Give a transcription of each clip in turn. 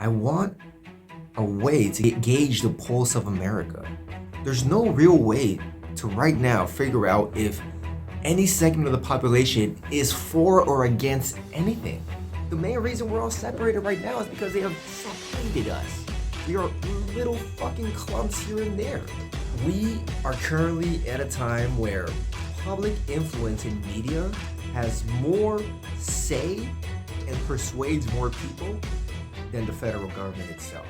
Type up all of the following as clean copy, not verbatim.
I want a way to gauge the pulse of America. There's no real way to right now figure out if any segment of the population is for or against anything. The main reason we're all separated right now is because they have separated us. We are little fucking clumps here and there. We are currently at a time where public influence in media has more say and persuades more people than the federal government itself.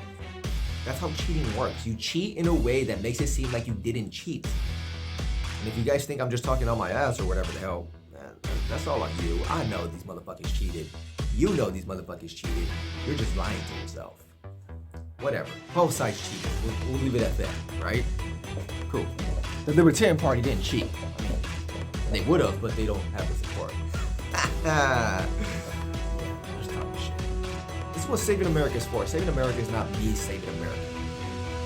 That's how cheating works. You cheat in a way that makes it seem like you didn't cheat. And if you guys think I'm just talking on my ass or whatever the hell, man, that's all on you. I know these motherfuckers cheated. You know these motherfuckers cheated. You're just lying to yourself. Whatever. Both sides cheated. We'll leave it at that, right? Cool. The Libertarian Party didn't cheat. I mean, they would have, but they don't have the support. Just talking shit. This is what Saving America is for. Saving America is not me saving America.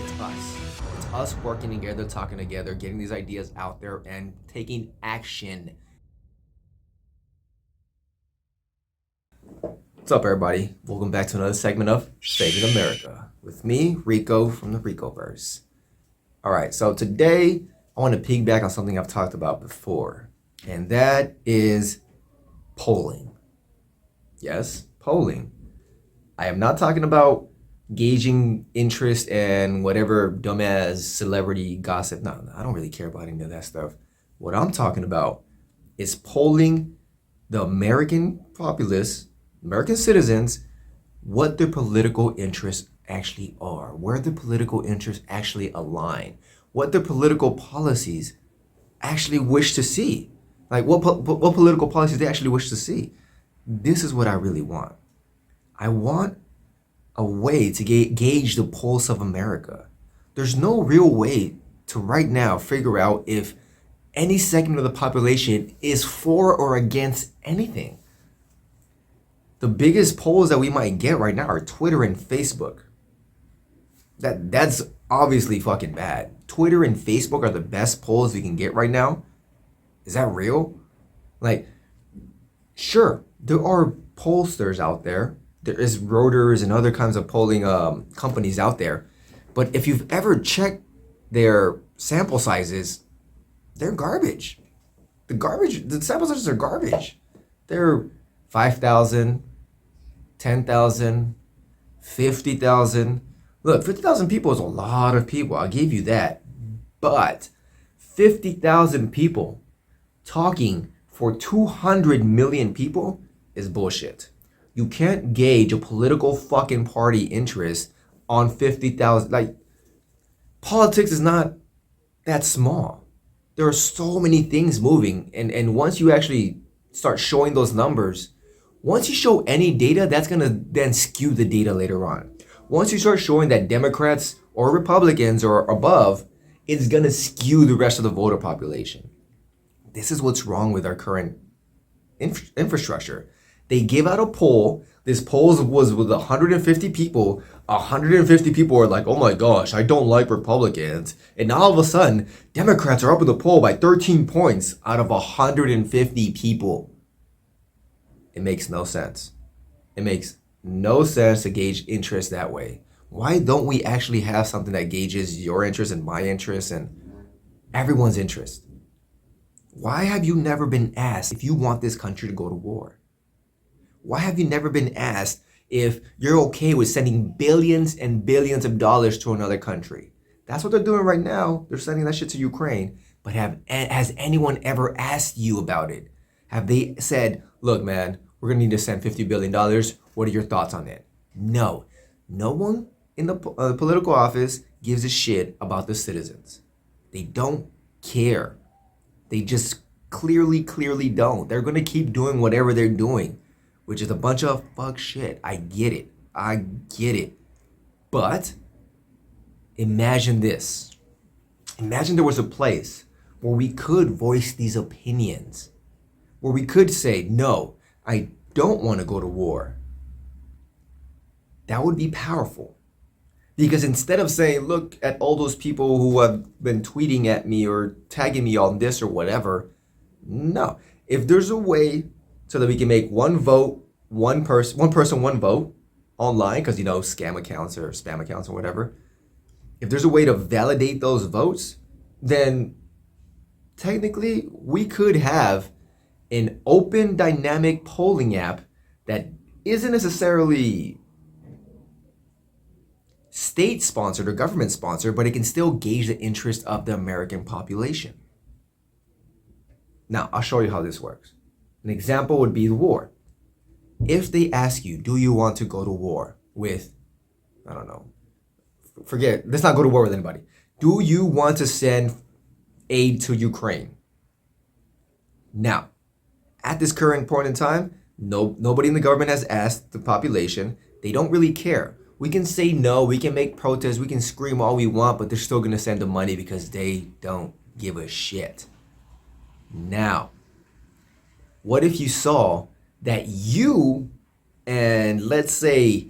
It's us. It's us working together, talking together, getting these ideas out there, and taking action. What's up, everybody? Welcome back to another segment of Saving America with me, Rico from the Ricoverse. All right, so today I want to piggyback on something I've talked about before, and that is polling. Yes, polling. I am not talking about gauging interest and whatever dumbass celebrity gossip. No, I don't really care about any of that stuff. What I'm talking about is polling the American populace, American citizens, what their political interests actually are, where their political interests actually align, what their political policies actually wish to see. Like what political policies they actually wish to see. This is what I really want. I want a way to gauge the pulse of America. There's no real way to right now figure out if any segment of the population is for or against anything. The biggest polls that we might get right now are Twitter and Facebook. That's obviously fucking bad. Twitter and Facebook are the best polls we can get right now. Is that real? Like, sure, there are pollsters out there. There is Reuters and other kinds of polling companies out there. But if you've ever checked their sample sizes, they're garbage. The sample sizes are garbage. They're 5,000, 10,000, 50,000. Look, 50,000 people is a lot of people. I'll give you that. But 50,000 people talking for 200 million people is bullshit. You can't gauge a political fucking party interest on 50,000. Like, politics is not that small. There are so many things moving. And once you actually start showing those numbers, once you show any data, that's going to then skew the data later on. Once you start showing that Democrats or Republicans are above, it's going to skew the rest of the voter population. This is what's wrong with our current infrastructure. They give out a poll. This poll was with 150 people. 150 people are like, oh my gosh, I don't like Republicans. And now all of a sudden, Democrats are up in the poll by 13 points out of 150 people. It makes no sense. It makes no sense to gauge interest that way. Why don't we actually have something that gauges your interest and my interest and everyone's interest? Why have you never been asked if you want this country to go to war? Why have you never been asked if you're okay with sending billions and billions of dollars to another country? That's what they're doing right now. They're sending that shit to Ukraine. But has anyone ever asked you about it? Have they said, look, man, we're going to need to send $50 billion. What are your thoughts on it? No. No one in the political office gives a shit about the citizens. They don't care. They just clearly don't. They're going to keep doing whatever they're doing, which is a bunch of fuck shit. I get it. But imagine this. Imagine there was a place where we could voice these opinions, where we could say, no, I don't want to go to war. That would be powerful. Because instead of saying, look at all those people who have been tweeting at me or tagging me on this or whatever, no. If there's a way so that we can make one vote, one person, one vote, online, because scam accounts or spam accounts or whatever, if there's a way to validate those votes, then technically we could have an open dynamic polling app that isn't necessarily state sponsored or government sponsored, but it can still gauge the interest of the American population. Now, I'll show you how this works. An example would be the war. If they ask you, do you want to go to war with, I don't know, let's not go to war with anybody. Do you want to send aid to Ukraine? Now, at this current point in time, nobody in the government has asked the population. They don't really care. We can say no, we can make protests, we can scream all we want, but they're still going to send the money because they don't give a shit. Now, what if you saw that you and let's say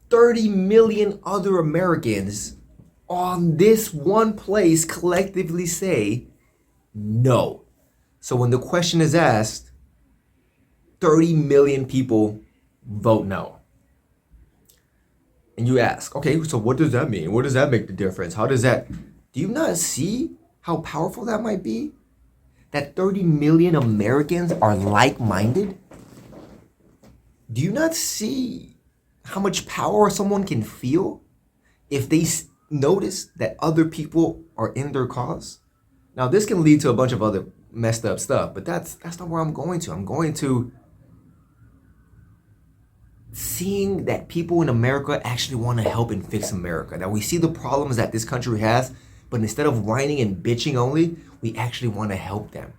30 million other Americans on this one place collectively say no? So when the question is asked, 30 million people vote no. And you ask, okay, so what does that mean? What does that make the difference? Do you not see how powerful that might be? That 30 million Americans are like-minded? Do you not see how much power someone can feel if they notice that other people are in their cause? Now, this can lead to a bunch of other messed up stuff, but that's not where I'm going to. I'm going to seeing that people in America actually want to help and fix America. That we see the problems that this country has, but instead of whining and bitching only, we actually want to help them.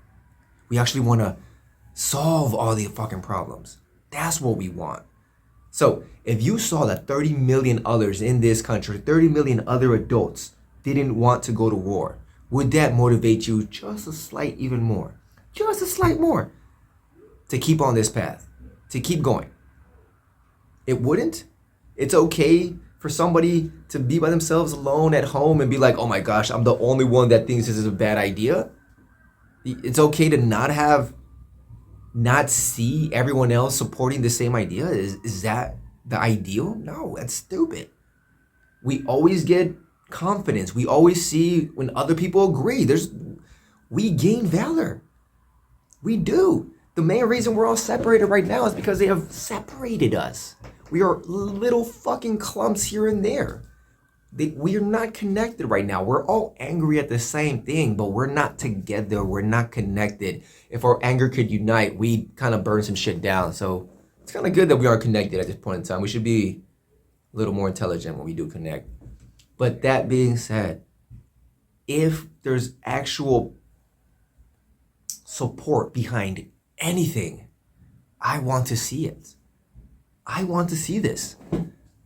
We actually want to solve all the fucking problems. That's what we want. So if you saw that 30 million others in this country, 30 million other adults didn't want to go to war, would that motivate you just a slight more to keep on this path, to keep going? It wouldn't. It's okay for somebody to be by themselves alone at home and be like, oh my gosh, I'm the only one that thinks this is a bad idea. It's okay to not see everyone else supporting the same idea. Is that the ideal? No, that's stupid. We always get confidence. We always see when other people agree. We gain valor. We do. The main reason we're all separated right now is because they have separated us. We are little fucking clumps here and there. We are not connected right now. We're all angry at the same thing, but we're not together. We're not connected. If our anger could unite, we'd kind of burn some shit down. So it's kind of good that we are connected at this point in time. We should be a little more intelligent when we do connect. But that being said, if there's actual support behind anything, I want to see it. I want to see this.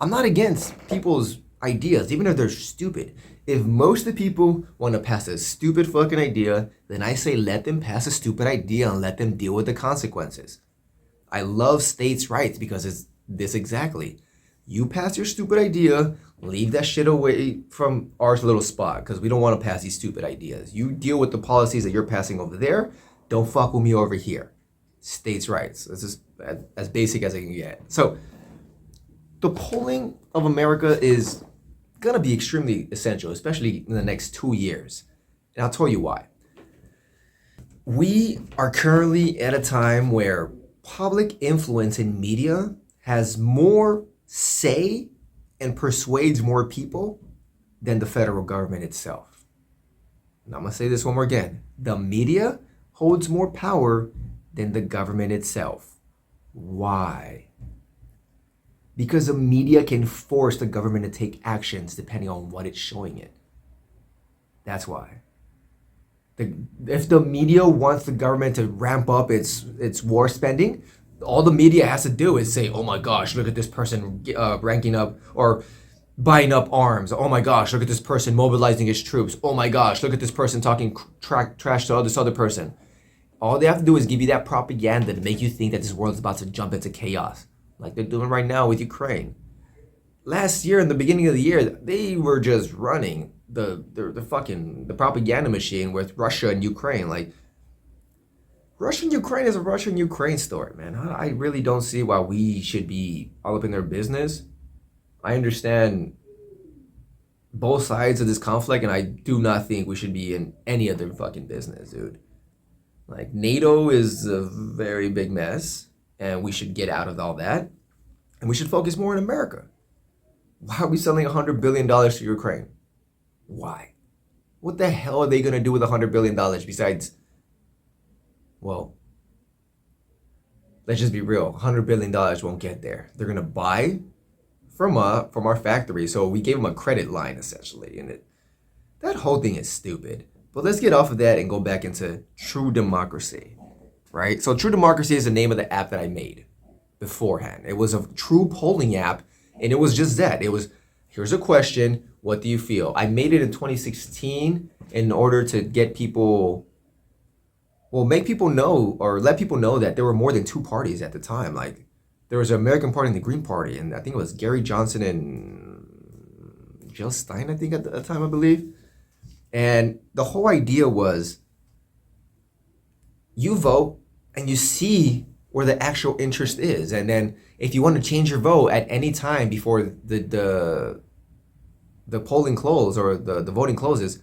I'm not against people's ideas, even if they're stupid. If most of the people want to pass a stupid fucking idea, then I say let them pass a stupid idea and let them deal with the consequences. I love states' rights because it's this exactly. You pass your stupid idea, leave that shit away from our little spot because we don't want to pass these stupid ideas. You deal with the policies that you're passing over there. Don't fuck with me over here. States' rights. This is as basic as I can get. So the polling of America is going to be extremely essential, especially in the next 2 years. And I'll tell you why. We are currently at a time where public influence in media has more say and persuades more people than the federal government itself. And I'm going to say this one more again. The media holds more power than the government itself. Why? Because the media can force the government to take actions depending on what it's showing it. That's why. If the media wants the government to ramp up its war spending, all the media has to do is say, oh my gosh, look at this person ranking up or buying up arms. Oh my gosh, look at this person mobilizing his troops. Oh my gosh, look at this person talking trash to this other person. All they have to do is give you that propaganda to make you think that this world is about to jump into chaos, like they're doing right now with Ukraine. Last year, in the beginning of the year, they were just running the propaganda machine with Russia and Ukraine. Like, Russia and Ukraine is a Russia and Ukraine story, man. I really don't see why we should be all up in their business. I understand both sides of this conflict, and I do not think we should be in any other fucking business, dude. Like, NATO is a very big mess, and we should get out of all that, and we should focus more in America. Why are we selling $100 billion to Ukraine? Why? What the hell are they going to do with $100 billion besides, well, let's just be real, $100 billion won't get there. They're going to buy from our factory, so we gave them a credit line, essentially, and that whole thing is stupid. But let's get off of that and go back into True Democracy, right? So True Democracy is the name of the app that I made beforehand. It was a true polling app, and it was just that. It was, here's a question, what do you feel? I made it in 2016 in order to get people, well, make people know or let people know that there were more than two parties at the time. Like, there was an American Party and the Green Party, and I think it was Gary Johnson and Jill Stein, I think, at the time, I believe. And the whole idea was you vote and you see where the actual interest is. And then if you want to change your vote at any time before the polling closes or the voting closes,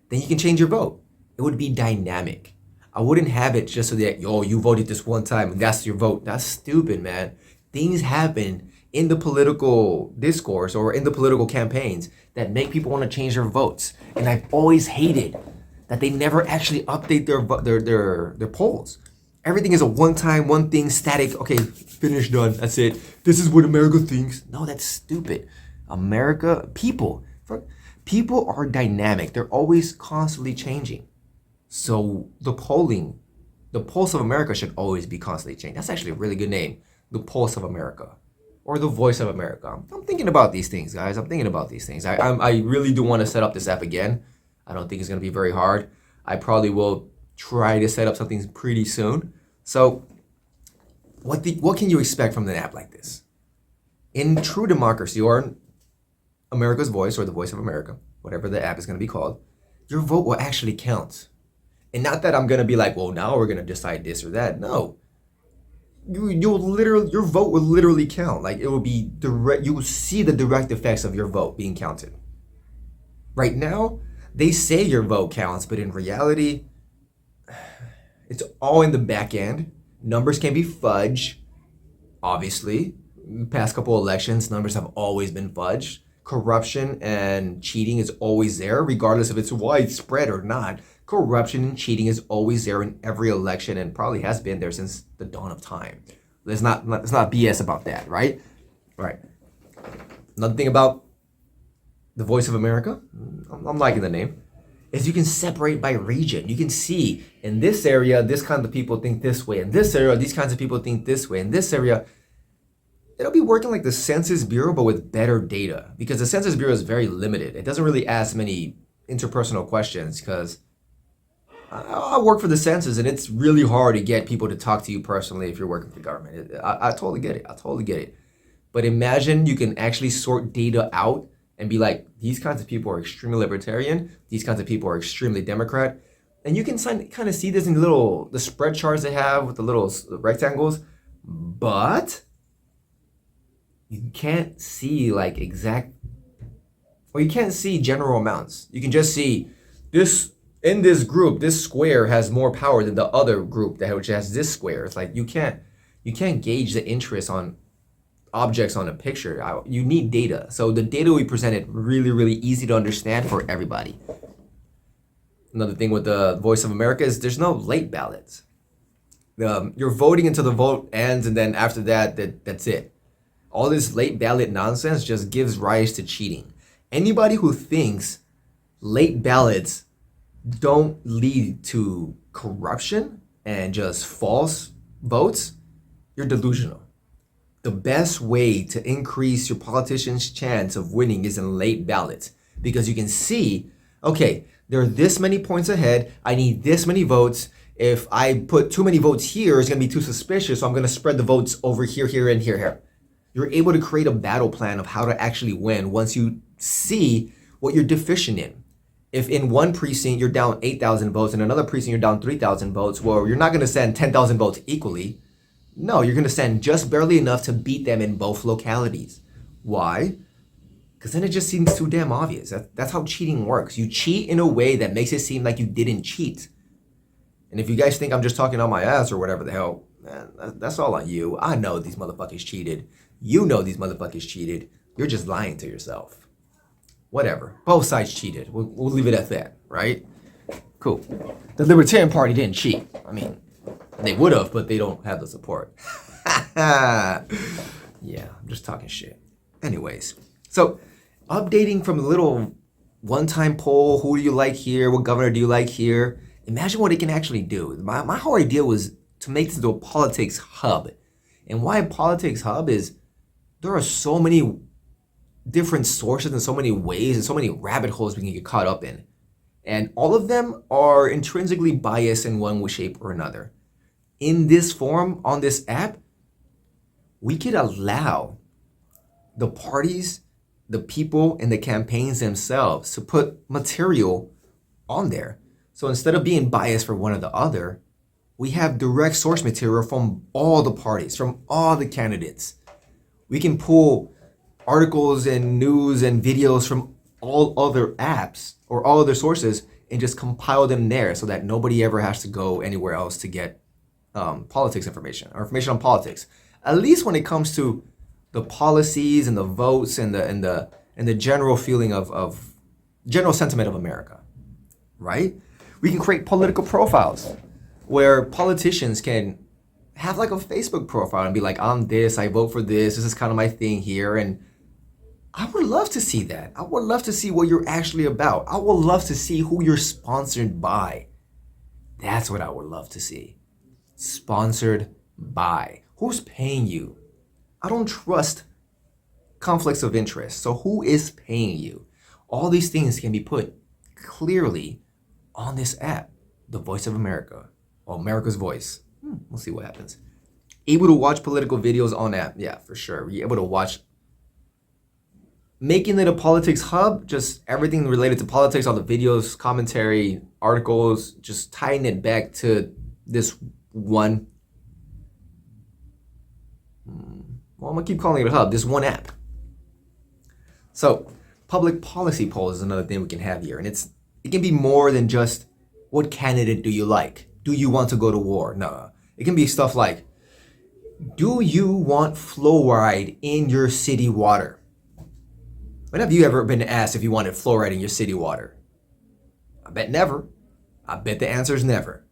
then you can change your vote. It would be dynamic. I wouldn't have it just so that, yo, you voted this one time and that's your vote. That's stupid, man. Things happen in the political discourse or in the political campaigns that make people want to change their votes. And I've always hated that they never actually update their polls. Everything is a one-time, one thing, static. Okay, finished, done. That's it. This is what America thinks. No, that's stupid. America, people are dynamic. They're always constantly changing. So the Pulse of America should always be constantly changing. That's actually a really good name. The Pulse of America. Or the Voice of America. I'm thinking about these things, guys. I'm thinking about these things. I really do want to set up this app again. I don't think it's going to be very hard. I probably will try to set up something pretty soon. So what can you expect from an app like this? In True Democracy, or America's Voice, or the Voice of America, whatever the app is going to be called, your vote will actually count. And not that I'm going to be like, well, now we're going to decide this or that. No. Your vote will literally count. Like, it will be direct. You will see the direct effects of your vote being counted. Right now, they say your vote counts, but in reality, it's all in the back end. Numbers can be fudged, obviously. The past couple elections, numbers have always been fudged. Corruption and cheating is always there, regardless if it's widespread or not. Corruption and cheating is always there in every election and probably has been there since the dawn of time. Let's not BS about that, right? All right. Another thing about the Voice of America, I'm liking the name, is you can separate by region. You can see in this area, this kind of people think this way. In this area, these kinds of people think this way. In this area, it'll be working like the Census Bureau, but with better data, because the Census Bureau is very limited. It doesn't really ask many interpersonal questions, because I work for the census, and it's really hard to get people to talk to you personally if you're working for the government. I totally get it. I totally get it. But imagine you can actually sort data out and be like, these kinds of people are extremely libertarian. These kinds of people are extremely Democrat. And you can kind of see this in the spread charts they have with the little rectangles. But you can't see like exact, or you can't see general amounts. You can just see this. In this group, this square has more power than the other group which has this square. It's like you can't gauge the interest on objects on a picture. You need data. So the data we presented really, really easy to understand for everybody. Another thing with the Voice of America is there's no late ballots. You're voting until the vote ends, and then after that's it. All this late ballot nonsense just gives rise to cheating. Anybody who thinks late ballots don't lead to corruption and just false votes, you're delusional. The best way to increase your politician's chance of winning is in late ballots, because you can see, okay, there are this many points ahead. I need this many votes. If I put too many votes here, it's going to be too suspicious, so I'm going to spread the votes over here, here, and here, here. You're able to create a battle plan of how to actually win once you see what you're deficient in. If in one precinct you're down 8,000 votes and another precinct you're down 3,000 votes, well, you're not going to send 10,000 votes equally. No, you're going to send just barely enough to beat them in both localities. Why? Because then it just seems too damn obvious. That's how cheating works. You cheat in a way that makes it seem like you didn't cheat. And if you guys think I'm just talking on my ass or whatever the hell, man, that's all on you. I know these motherfuckers cheated. You know these motherfuckers cheated. You're just lying to yourself. Whatever. Both sides cheated. We'll leave it at that, right? Cool. The Libertarian Party didn't cheat. I mean, they would have, but they don't have the support. Yeah, I'm just talking shit. Anyways, so updating from a little one-time poll, who do you like here? What governor do you like here? Imagine what it can actually do. My whole idea was to make this into a politics hub. And why a politics hub is there are so many different sources and so many ways and so many rabbit holes we can get caught up in. And all of them are intrinsically biased in one shape or another. In this form, on this app, we could allow the parties, the people, and the campaigns themselves to put material on there. So instead of being biased for one or the other, we have direct source material from all the parties, from all the candidates. We can pull articles and news and videos from all other apps or all other sources and just compile them there so that nobody ever has to go anywhere else to get politics information or information on politics. At least when it comes to the policies and the votes and the general feeling of general sentiment of America, right? We can create political profiles where politicians can have like a Facebook profile and be like, I'm this, I vote for this is kind of my thing here. And I would love to see that. I would love to see what you're actually about. I would love to see who you're sponsored by. That's what I would love to see. Sponsored by. Who's paying you? I don't trust conflicts of interest. So who is paying you? All these things can be put clearly on this app, The Voice of America, or America's Voice. We'll see what happens. Able to watch political videos on app. Yeah, for sure. You're able to watch. Making it a politics hub, just everything related to politics, all the videos, commentary, articles, just tying it back to this one. Well, I'm gonna keep calling it a hub, this one app. So public policy polls is another thing we can have here. And it can be more than just what candidate do you like? Do you want to go to war? No. It can be stuff like, do you want fluoride in your city water? When have you ever been asked if you wanted fluoride in your city water? I bet never. I bet the answer is never.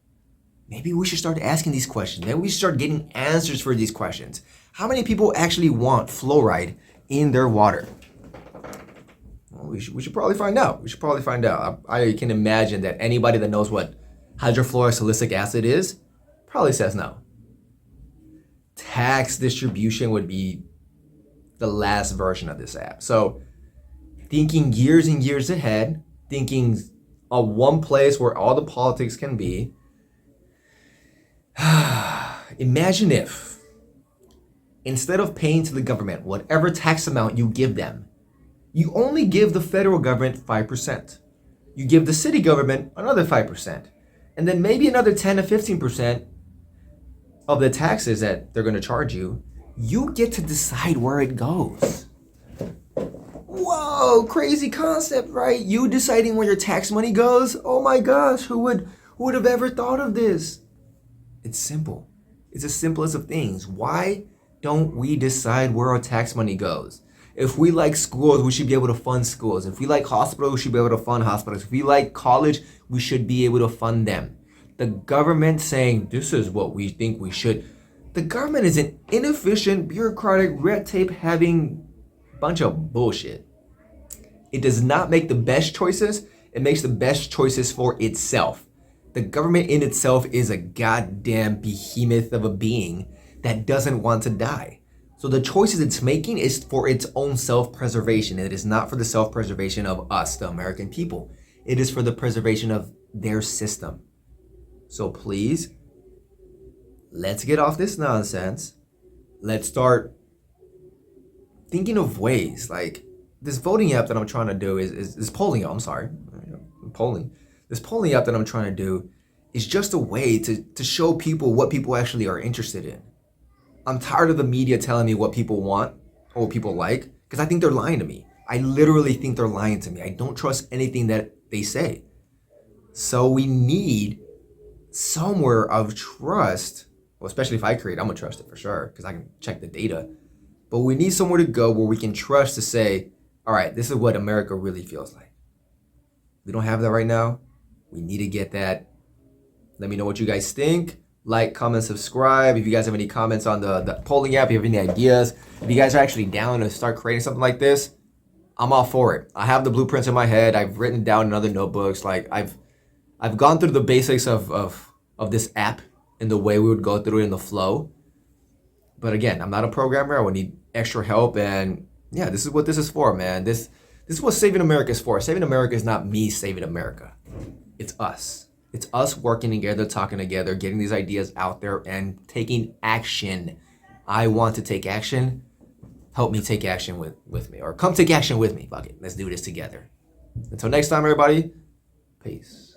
Maybe we should start asking these questions. Maybe we should start getting answers for these questions. How many people actually want fluoride in their water? Well, we should probably find out. We should probably find out. I can imagine that anybody that knows what hydrofluorosilicic acid is probably says no. Tax distribution would be the last version of this app. So thinking years and years ahead, thinking of one place where all the politics can be. Imagine if, instead of paying to the government whatever tax amount you give them, you only give the federal government 5%. You give the city government another 5%. And then maybe another 10 to 15% of the taxes that they're going to charge you, you get to decide where it goes. Whoa, crazy concept, right? You deciding where your tax money goes? Oh my gosh, who would have ever thought of this? It's simple. It's as simple as of things. Why don't we decide where our tax money goes? If we like schools, we should be able to fund schools. If we like hospitals, we should be able to fund hospitals. If we like college, we should be able to fund them. The government saying, this is what we think we should. The government is an inefficient, bureaucratic, red tape having bunch of bullshit. It does not make the best choices. It makes the best choices for itself. The government in itself is a goddamn behemoth of a being that doesn't want to die. So the choices it's making is for its own self-preservation. It is not for the self-preservation of us, the American people. It is for the preservation of their system. So please, let's get off this nonsense. Let's start thinking of ways, like this voting app that I'm trying to do is polling. I'm sorry, polling. This polling app that I'm trying to do is just a way to show people what people actually are interested in. I'm tired of the media telling me what people want or what people like, because I think they're lying to me. I literally think they're lying to me. I don't trust anything that they say. So we need somewhere of trust. Well, especially if I create, I'm gonna trust it for sure because I can check the data. But we need somewhere to go where we can trust to say, all right, this is what America really feels like. We don't have that right now. We need to get that. Let me know what you guys think. Like, comment, subscribe. If you guys have any comments on the polling app, if you have any ideas, if you guys are actually down to start creating something like this, I'm all for it. I have the blueprints in my head. I've written down in other notebooks. Like I've gone through the basics of this app and the way we would go through it in the flow. But again, I'm not a programmer. I would need extra help. And yeah, this is what this is for, man. This is what Saving America is for. Saving America is not me saving America. It's us. It's us working together, talking together, getting these ideas out there and taking action. I want to take action. Help me take action with me. Or come take action with me. Fuck it. Let's do this together. Until next time, everybody. Peace.